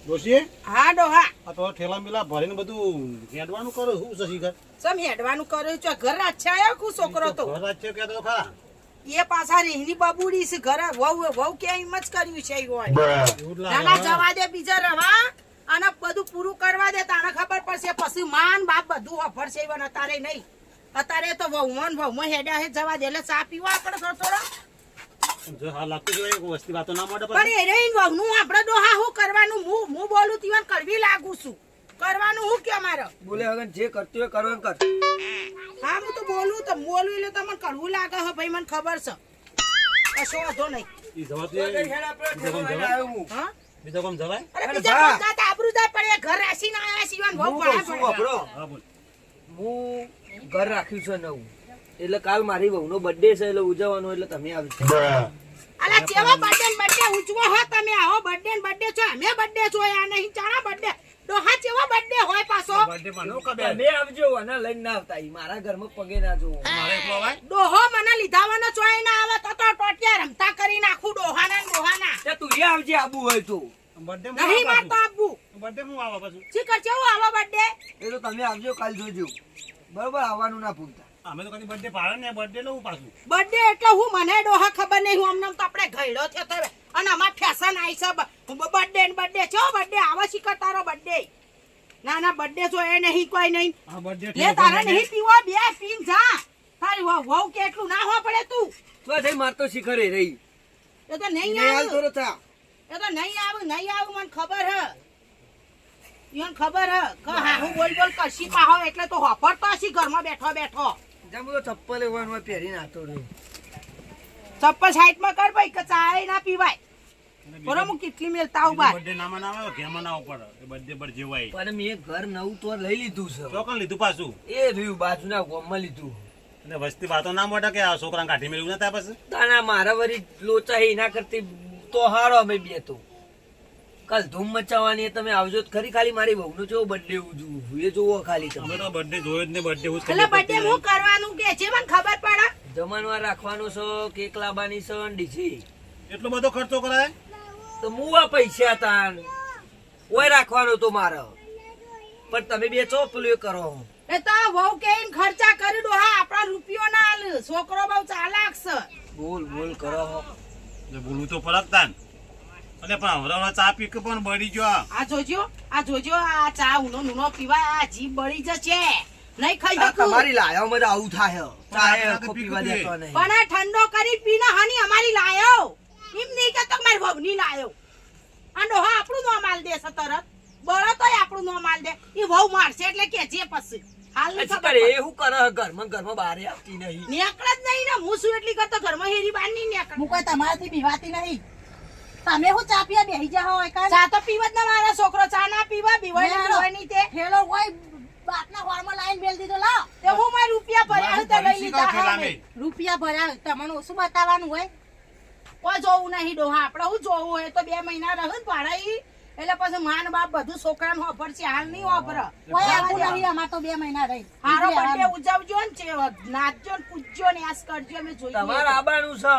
ડોશી હા ડોહા આ તો ઠેલા મિલા ભરીને બધું હેડવાનું કરો શું છે શીખર સમ હેડવાનું કર્યું છે ઘર અચ્છા કુ છોકરો તો ઘર છે કે તો ખરા એ પાછા રેહની બબુડી છે ઘર વહુ કે એમ જ કર્યું છે ઈ હોય એવું જ લાગે. નાના જવા દે બીજા રવા અને બધું પૂરું કરવા દે તાણે ખબર પડશે પછી માન બાપ બધું અફર છે ઈવન અત્યારે નહીં અત્યારે તો વહુમાં હેડ્યા હે જવા દે એટલે ચા પીવા આપણે થોડો જો હા લાગતું છે એક વસ્તી વાતો ના મળે પણ એ રહી વહુનું આપણે ડોહા હું કરવાનું હું બોલું તીવન કડવી લાગુ છું કરવાનું હું કે મારે બોલે હવે જે કરતું હોય કરવાનું કર. હા હું તો બોલું એટલે તમને કડવું લાગે હે ભાઈ મને ખબર છે કશો વાંધો નહીં ઈ જવાતી હા બીજો કામ જવાય અરે બીજા કોણ જાત આબરૂ જાય પણ એ ઘર રાશી ના આયા સિવાન બહુ હું પાડા કહું છું, પડે વાપરો. હા બોલ હું ઘર રાખ્યું છે નવું, એટલે કાલ મારી વહુનો બર્થડે છે એટલે ઉજવવાનો, એટલે તમે આવજો. અલા કેવો બર્થડે ઉજવો હો તમે આવો બર્થડે છો અમે બર્થડે છો આ નહીં ચાણા બર્થડે ડોહા કેવો બર્થડે હોય પાછો બર્થડે માં નો કબે તમે આવજો, અને લઈને ના આવતા, ઈ મારા ઘરમાં પગે ના જોવો. મારે એકલો આવે ડોહો મને લીધાવાનો ચોય ના આવે તો ટોટિયા રમતા કરી નાખું ડોહાના તે તું એ આવજે, આબુ હોય તો. બર્થડે નહીં મારતો આબુ બર્થડે હું આવા પાછું શીખર કેવો આવો બર્થડે એ તો તમે આવજો, કાલ જોજો. બરોબર, આવવાનું ના ભૂલતા. અમે તો કદી બર્થડે પાડે ને બર્થડે લઉં પાછું બર્થડે એટલે હું મને ડોહા ખબર નહીં હું અમને તો આપણે ઘયડો થયો તો અને અમાર ફેશન આવી છે બર્થડે છો બર્થડે આવા શીખર તારો બર્થડે ના બર્થડે છો એ નહીં કોઈ નહીં આ બર્થડે લે તારા નહીં પીવો બે પીન જા તારી વહુ કેટલું ના હો પડે તું તો થઈ મારતો શિખરે રહી. એ તો નહીં ને હાલ આવું થોડો થા. એ તો નહીં આવું મને ખબર હે ઈવન ખબર હે કે હા હું બોલ કરશી પાહો એટલે તો હોફરતો હશી ઘરમાં બેઠો જામ બધો ચપ્પલ લેવાનું હોય પહેરીને આતો રહ્યો. ચપ્પલ સાઈડમાં કર ભાઈ કે ચાય ના પીવાય બરોબર હું કેટલી મેલતા આવું બાર બર્થડે ના મનાવે ઘેર મનાવો પડે બર્થડે પર જેવાય પણ મેં ઘર નવું તો લઈ લીધું છે. તો કોણ લીધું પાછું એ રહ્યું બાજુના ગામમાં લીધું. અને વસ્તી વાતો ના મોટા કે આ છોકરાને કાઢી મેળવ્યું ના થાય પછી તાના મારા વરી લોચા એના કરતી તો હારો અમે બે તો. કાલ ધૂમ મચાવવાની એ તમે આવજો તો ખરી. ખાલી મારી વહુનો જેવો બર્થડે ઉજવું એ જોવો ખાલી અમે તમે. તો બર્થડે જોયો જ ને બર્થડે હું એટલે બર્થડે હું કરવાનું કે છે મને ખબર પડે જમણવાર રાખવાનું છે, કેક લાવવાની છે, ડીજે. એટલો બધો ખર્ચો કરાય તો હું આ પૈસા તાન ઓય રાખવાનો તો મારો, પણ તમે બે ચો પેલું એ કરો. એ તો વહુ કેઈને ખર્ચા કરી દો હા આપણા રૂપિયો ના આલ છોકરો બહુ ચાલાક છે બોલ કરો. એટલે બોલવું તો પડકતા અને પણ હવરાવના ચા પી કે પણ બળી ગયો આ જોજો આ ચા ઊનો પીવા આ જીભ બળી જશે નહીં ખાઈ આ શકું તમારી લાયામાં તો આવું થાય. ચાય આપણે આખો પી પીવા કીધું દેતો નહીં. પણ આ ઠંડો કરી પીને હની અમારી લાયો એમ નહીં કે તો મારી વહુની લાયો આ ડોહા આપણું નો માલ દે છે તરત બળો તોય આપણું નો માલ દે એ વહુ મારશે એટલે કે જે પછી હાલ નહીં હજી ખબર કરે પડે. એવું કરે ઘરમાં બહાર આવતી નહીં. નેકળ જ નહીં ને હું શું એટલી કરતો ઘરમાં હેરી બાર નહીં નેકળ હું કોઈ તમારાથી બીવાતી નહીં. તમે હું ચા પીવા બેહી જાઓ હોય કાં? ચા તો પીવા જ ના મારા છોકરો ચા ના પીવા બીવાય ના, ના હોય નહીં તે ઠેલો હોય બાટના હોરમાં લાઈન બેલ દીધો લાવ. તે હું મારા રૂપિયા ભર્યા હોય તો લઈ લીધા હા મેં. રૂપિયા ભર્યા તમને ઓછું બતાવવાનું હોય. કોઈ જોવું નહીં ડોહા આપણે હું જોવું હોય તો 2 મહિના રહે ને ભાડાઈ એટલે પછી માન બાપ બધું છોકરાને ઓફર છે હાલ નહીં ઓફર કોઈ આવું નહીં અમાર તો 2 મહિના રહી. હારો બર્થડે ઉજવજો ને છે નાચજો ને પૂજજો ને આસ કરજો અમે જોઈએ તમારે આવવાનું છે.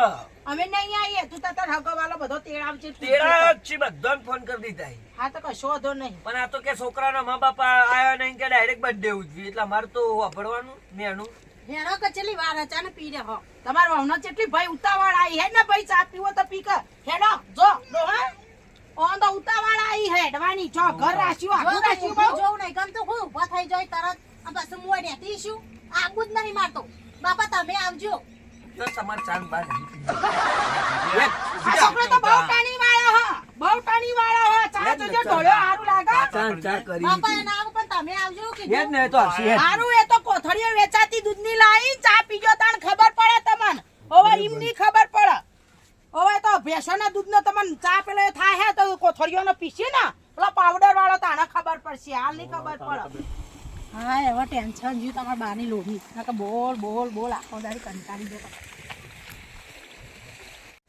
અમે નહીં આવીએ તું તાર હગવાલો બધો તેડાવજે તેરા છે બધાને ફોન કરી દીધા. હા તો કશો વાંધો નહીં પણ આ તો કે છોકરાના મા બાપ આયા નહીં કે ડાયરેક્ટ બર્થડે ઉજવી, એટલે અમારે તો વાપરવાનું મેનું. હેરો કચેલી વાર અચાનક પી રે હો. તમારા વહુનો જેટલી ભાઈ ઉતાવળ આવી હે ને ભાઈ ચા પીવો તો પી કે હેડો જો ડોહા ઓન તો ઉતાવળ આવી હે હેડવાની જો ઘર રાખ્યું આખું રાખ્યું બહુ જોવું નહીં ગમતું હું ઊભા થઈ જાય તરત આ પાછું મોય રહેતી શું આગું જ નહીં મારતો. બાપા તમે આવજો. જો તમારે ચાંદ બાર આ છોકરો તો બહુ ટાણી વાળો હો ચા તો જો ઢોળ્યો હારું લાગે ચા કરી બાપા એના આવું પણ તમે આવજો કે હેડ ને તો આવશે હેડ. હારું એ તો કોથળીએ વેચાતી દૂધની લાઈ ચા પીજો તાણ ખબર પડે તમને હવે એમની ખબર પડે હવે તો ભેંસોના દૂધનો તમને ચા પેલો થાય હે તો કોથળીઓનો પીસી ને પેલો પાવડર વાળો તાણે ખબર પડશે હાલ ની ખબર પડે હા એવા ટેન્શન જ્યું તમારા બાની લોભી નકર બોલ આખો દાડી કંટાળી દો.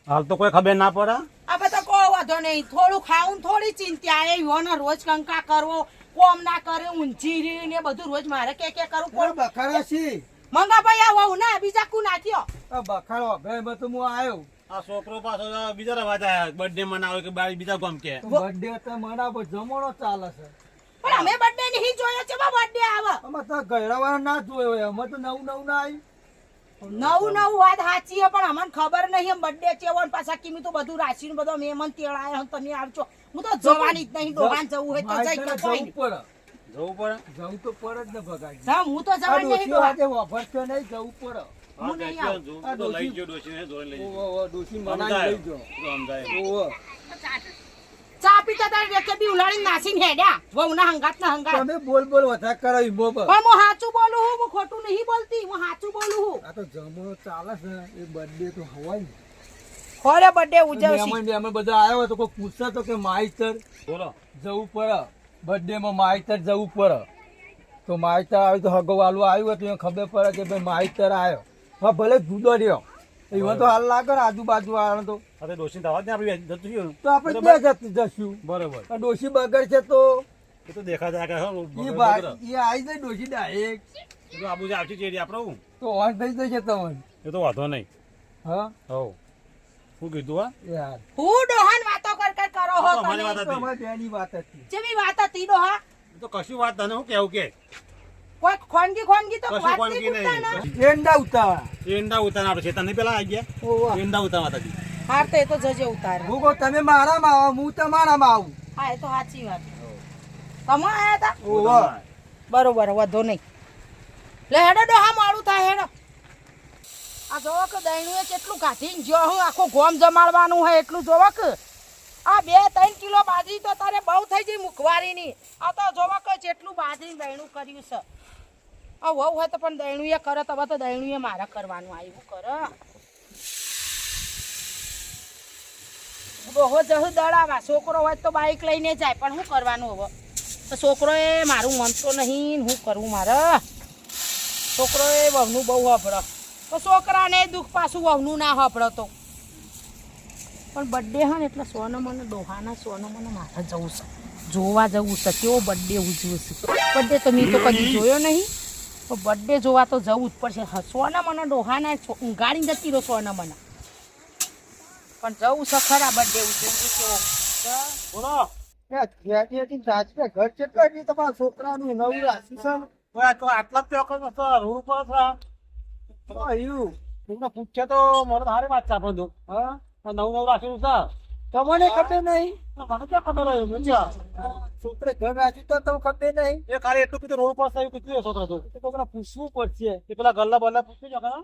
હાલ તો કોઈ ખબર ના પડે આ બધા કોઈ વાંધો નહીં થોડું ખાવું ને થોડી ચિંતા એ યોનો રોજ કંકા કરવો કોમ ના કરે ઊંચી રી ને બધું રોજ મારે કે કરવું પડે બખાડા છે. મંગા ભાઈ આ વહુ ના બીજા કુ નાખ્યો બખાડો ભાઈ તો હું આવ્યો. આ છોકરો પાછો બીજા રવાજ આયા બર્થડે મનાવે કે બીજા ગામ કે બર્થડે તો મનાવો જમણો ચાલે છે પણ અમે બર્થડે નહીં જોયો છે બર્થડે આવે અમે તો ગયરાવાળા ના જોયો હોય અમે તો નવું નવું ના આવી નવું વાત સાચી છે પણ અમને ખબર નહીં બર્થડે છે એવો પાછા કિમી તો બધું રાશિ બધો મહેમાન તેડાય તમે આવજો હું તો જવાની જ નહીં દોહાન જવું હોય તો જઈ કે કોઈ નહીં. જવું પડે જવું તો પડે જ ને ભગાઈ હા હું તો જવાની નહીં દોહા. આજે વાપરતો નહીં જવું પડે હું નહીં આવું. જોવું તો લઈ ગયો ડોશીને જોઈને લઈ ગયો. ઓહો ડોશી મનાઈ લઈ જો સમજાય ઓહો ચા પીતા તારે રેકે બી ઉલાડીને નાસીને હેડ્યા વહુના હંગાત ના હંગાત તમે બોલ બોલ વધારે કરાવી બોબર પણ હું સાચું બોલું હું ખોટું નહીં બોલતી હું સાચું બોલું હું આ તો જમણો ચાલે છે એ બર્થડે તો હવાય ને ખોરે બર્થડે ઉજવશી મહેમાન બધા આવ્યો તો કોઈ પૂછતા તો કે માઈતર બોલો જવું પડે બર્થડે માં માઈતર જવું પડે તો માઈતર આવ્યું તો હગવાલું આવ્યું હોય તો એને ખબર પડે કે ભાઈ માઈતર આવ્યો હા ભલે જુદો રહ્યો એમાં તો હાલ લાગે ને આજુબાજુ વાળા તો અરે ડોશીને દાવા જ ને આપણે જતું રહ્યું. તો આપણે ક્યાં જશું બરોબર આ ડોશી બગડ છે તો એ તો દેખા જાય કે હા, એ બરોબર. આવી જાય ડોશી ડાયરેક્ટ એ તો આબુ જે આવતી ચેડી આપણે હું. તો ઓન થઈ જશે તમને એ તો વાંધો નહીં. હા હવ શું કીધું હા યાર હું ડોહાન વાતો કર કરો હો તો અમારી વાત તમે હતી. તમારી બેની વાત હતી જેવી વાત હતી ડોહા એ તો કશું વાત તને હું કેવું કે કોઈ ખોનગી તો કશું વાત ખોનગી નહીં નહીં. પૂછતા ને એંડા ઉતાવળા ઈંડા ઉતાર આપણે છે તને પેલા આવી ગયા ઓવા ઈંડા ઉતાર હતા હાર તો એ તો જજે ઉતારે હું કહું તમે મારામાં આવો હું તમારામાં આવું હા એ તો સાચી વાત તમે આયા હતા ઓવા બરોબર વધો નહીં લે હેડો ડોહા મોડું થાય હેડો આ જોવો કે દહીણું કેટલું કાઢીને જો હું આખો ગોમ જમાડવાનું હોય એટલું જોવો કે આ 2-3 કિલો બાજરી તો તારે બહુ થઈ જઈ મુખવારીની આ તો જોવો કે જેટલું બાજરી દહીણું કર્યું છે આ વહુ હોય તો પણ દહીણું એ કરે તો હવે તો દહીણું એ મારે કરવાનું આવ્યું કરે બહુ જહુ દડાવા છોકરો હોય તો બાઈક લઈને જાય પણ શું કરવાનું હવે તો છોકરો એ મારું મનતો નહીં શું કરવું મારે છોકરો એ વહુનું બહુ હભળો તો છોકરાને દુઃખ પાછું વહુનું ના હભળો તો પણ બર્થડે હા ને એટલે સોનો મને ડોહાના સોનો મને મારે જવું છે જોવા જવું છે કેવો બર્થડે ઉજવું છે બર્થડે તો મેં તો કદી જોયો નહીં તો બર્થડે જોવા તો જવું જ પડશે સોના મને ડોહાના ઊંઘાડી જતી રહો સોના મને પણ જવું છે ખરા બર્થડે ઉજવું કેવો બોલો ઘર કેટલા છે તમારા છોકરાનું નવું રાશિ છે ઓય, તો આટલા જ પેકો તો રોડ ઉપર છે. તમને પૂછે તો મને સારી વાત છે આપણે તો. હા પણ નવું નવું રાખેલું છે તમને ખબર નહીં મને ક્યાં ખબર હોય સમજ્યા? છોકરે ઘર રાખ્યું તો તમને ખબર નહીં એ ખાલી એટલું કીધું રોડ પર થયું કીધું છોકરા તો તો કોકને પૂછવું પડશે એ પેલા ગલ્લા બલ્લા પૂછ્યું છે ખરા?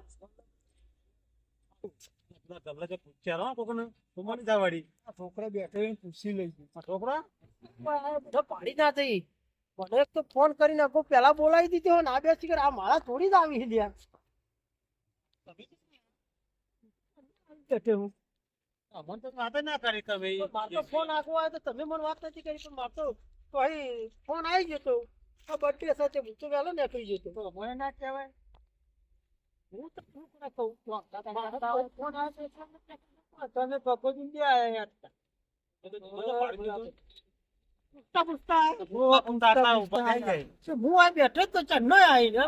પેલા ગલ્લા જે પૂછ્યા હો કોકને તો મળી જાય વળી. આ છોકરા બેઠો એને પૂછી લઈશું આ છોકરા બધા પાડી ના થઈ મને એક તો ફોન કરીને આખો પેલા બોલાવી દીધી હોય ને આ બેસી આ મારા થોડી જ આવી લ્યા હું અમને તો વાતે ના કરી તમે મારો ફોન આખો આવ્યો તો તમે મને વાત નથી કરી પણ મારતો તો અહીં ફોન આવી જતો આ બર્થડે સાથે હું તો વહેલો નીકળી જતો તો મને ના કહેવાય હું તો શું કરે કહું ફોન આવ્યો તમે પકો દીધી આયા યાર પૂછતા પૂછતા હું આ બેઠો તો ચન્નો આવી ને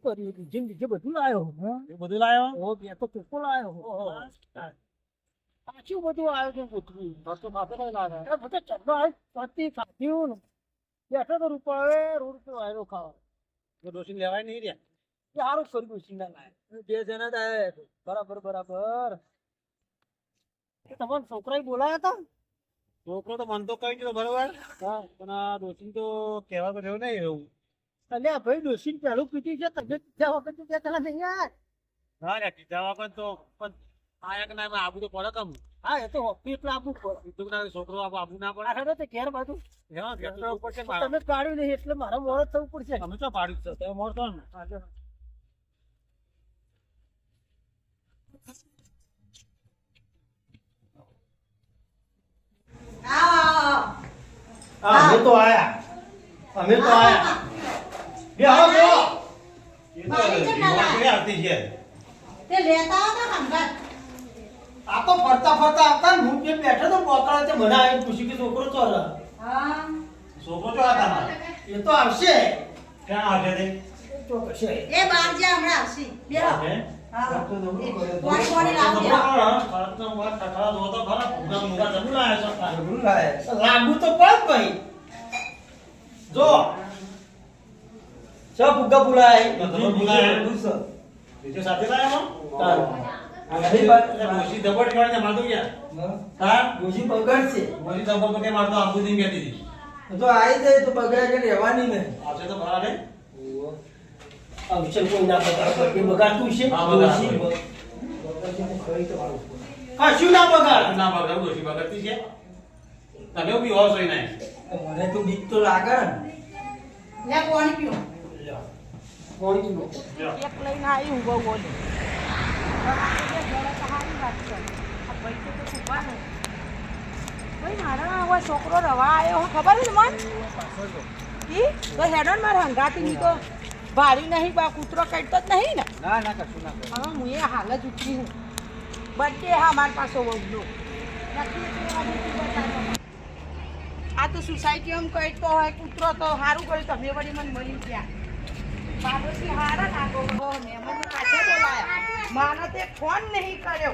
પડી જિંદગી બધું લાયો એ બધું લાયો હો બે તો કેટલો લાયો પાછું બધું આવ્યું છે બધું તો માથે નહીં લાગે બધો ચન્નો આવ્યો પતિ ખાધ્યું ને બેઠો તો રૂપાવે રોડ પર આવ્યો ખાવા તો ડોશી લેવાય નહીં રહ્યા સારું કર્યું સિંગા લાય બે જણા જ આવ્યા બરાબર તમારા છોકરા બોલાયા હતા છોકરો તો મન તો કઈ ગયો બરોબર હા પણ આ ડોશી તો કહેવા તો રહ્યું નહીં એવું અલ્યા ભાઈ ડોશી પેલું પીટી છે તમે બીજા વખત બે જણા નહીં યાર હા રે કીધા વખત તો પણ આયા કે ના એમાં આબુ તો પડે કમ હા એ તો હોપી એટલે આપવું પડે કીધું કે ના છોકરો આબુ ના પડે આ તો ઘેર બાજુ હા ઘેર તો ઉપર છે મારા. તમે કાઢ્યું નહીં એટલે મારા મોડો થવું પડશે અમે તો પાડ્યું છે તમે મળતો ને આવો અમે તો આયા બે આવો જો એ તો રીમોટ આવતી છે તે લેતા હતા હંગાત આ તો ફરતા ફરતા આવતા ને હું જે બેઠો તો પોકળા છે મને આવીને પૂછ્યું કે છોકરો ચોર હા છોકરો તો હતા મારે એ તો આવશે ક્યાં આવશે તે? તો કશે એ બહાર જ્યાં હમણાં આવશે બેહો હે? હા તો તો હું કરે પાણી પાણી લાવ તો બેહો બરાબર, હા. ફરકનો વાત ટકરા જોવો તો ખરા. ફુગ્ગા મુગ્ગા જબરું લાયા છો. જરૂર લાય લાગુ તો પડ ભાઈ જો ચ ફુગ્ગા ફુલાય તમે ફુલાય. બીજું બીજો સાથે લાયા તાર. હો? એટલે ડોશી ધબડ કાઢીને મારતો ગયા. તાર? ડોશી બગડશે ડોશી ધબડ પગે મારતો આખું દિન કહેતી હતી. તો આવી જાય તો બગડ્યા કે રહેવાની ને આવશે તો ખરા રે. અવસર કોઈ ના બગાડ કે બગાડતું છે હા, બગાડ. કશું ના બગાડ ના બગડ, ડોશી બગડતી છે. તમે બી હોશ હોય નહીં. મને તો બીક તો લાગે ને લે પાણી પીઓ કોણ કીધું એક લઈને આવી હું બહુ બોલી સારી વાત છે આ પૈસે તો ઉભા ને ભાઈ મારા હવે છોકરો રવા આવ્યો ખબર છે મન કી તો હેડો ને મારા હંગાતી ની તો ભારી નહીં બા કૂતરો કાઢતો જ નહીં ને ના ના કશું ના કરે હવે હું એ હાલ જ ઉઠી હું બર્થડે હા મારા પાસે વગડો આ તો સોસાયટી એમ કહી તો હોય કૂતરો તો સારું કર્યું તમે વળી મને મળી ગયા પાડોશી હારા નાખો મહેમાનને પાછા બોલાયા માને તે ફોન નહીં કર્યો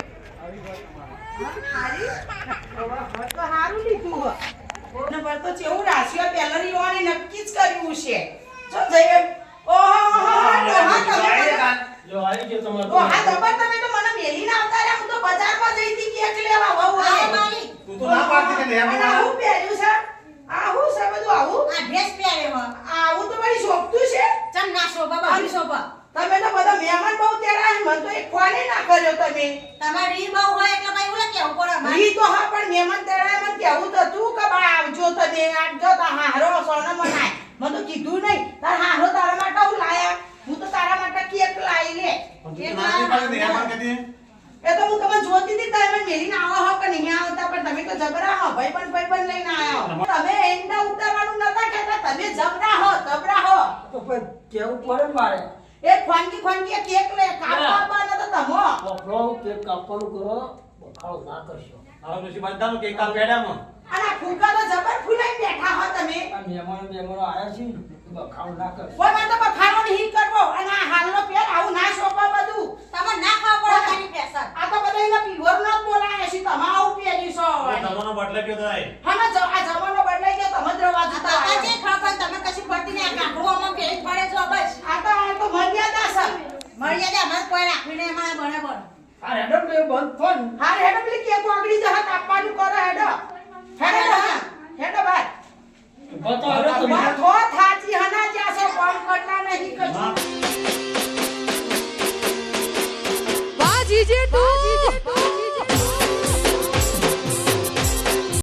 તો સારું લીધું ને પર તો ચેવું રાશિયો પેલરી વાળી નક્કી જ કર્યું છે જો જઈએ ઓહો જો આવી ગયો તમારો ઓ હા જબર તમે તો મને મેલીને આવતા રહ્યા હું તો બજારમાં જઈ હતી કેક લેવા વહુ આ આવે માલિક તું તો ના પાડતી કે નહીં અને આમાં. આવું પહેર્યું છે આવું છે બધું આવું આ ડ્રેસ પહેર્યો હો આવું તો વળી શોભતું છે ચમ ના શોભા બાબી શોભા તમે તો બધા મહેમાન બહુ તેડા મને તો એક ફોને ના કર્યો તમે તમારે રી બહુ હોય એટલે ભાઈ ઓલા કેવું પડે મારે ઈ તો હા પણ મહેમાન તેડા મને કેવું તો તું કે બા આવજો તમે આવજો તો હારો સોનો મનાય મને તો કીધું નહીં તાર હારો તારા માટે હું લાયા હું તો તારા માટે કેક લાવી લે તું તો ના પાડતી નહીં આમાં કહેતી. એ તો હું તમને જોતી હતી તમે મેલીને આવો હો કે નહીં આવતા પણ તમે તો જબરા હો ભાઈ લઈને આયા હો તમે એંડા ઉતારવાનું નતા કહેતા તમે જબરા હો તો પછી કેવું પડે ને મારે એ ખોનકી કેક લે કાપવાના તો તમો પકડો કેક કાપવાનું કરો બખાડો ના કરશો હવે ડોશી બધાનું કેક કાપ બેડામાં. અને આ ફૂગા તો જબર ફૂલાઈ બેઠા હો તમે આ મહેમાનો આયા છે ને બખાડો ના કરશો કોઈ મને તો બખાડો નહીં કરવો અને આ હાલનો પેર આવું ના શોભા બધું તમારે ના ખાવા પડે મારી પેસર આ તો બધા એના પીવર નો જ બોલાય છે તમે આવું પહેર્યું છો તમારો બદલે કયો થાય? હા આ જમાનો બદલાઈ ગયો તમે જ રવા આ જતા બાપા જે ખાવા તમે કશું પડતી નહીં આ કાઢવામાં પેલી પડે છો બસ આ તો મર્યાદા છે મર્યાદા અમારે કોઈ રાખવી નહીં અમારે બરાબર આ રેડમ ને બંધ ફોન હા હેડો પેલી કેક આગળી જહા કાપવાનું કરો હેડો બાર બતાવો તમે વાત થાચી હના જ્યાં સો કામ કરતા નહીં કશું હા.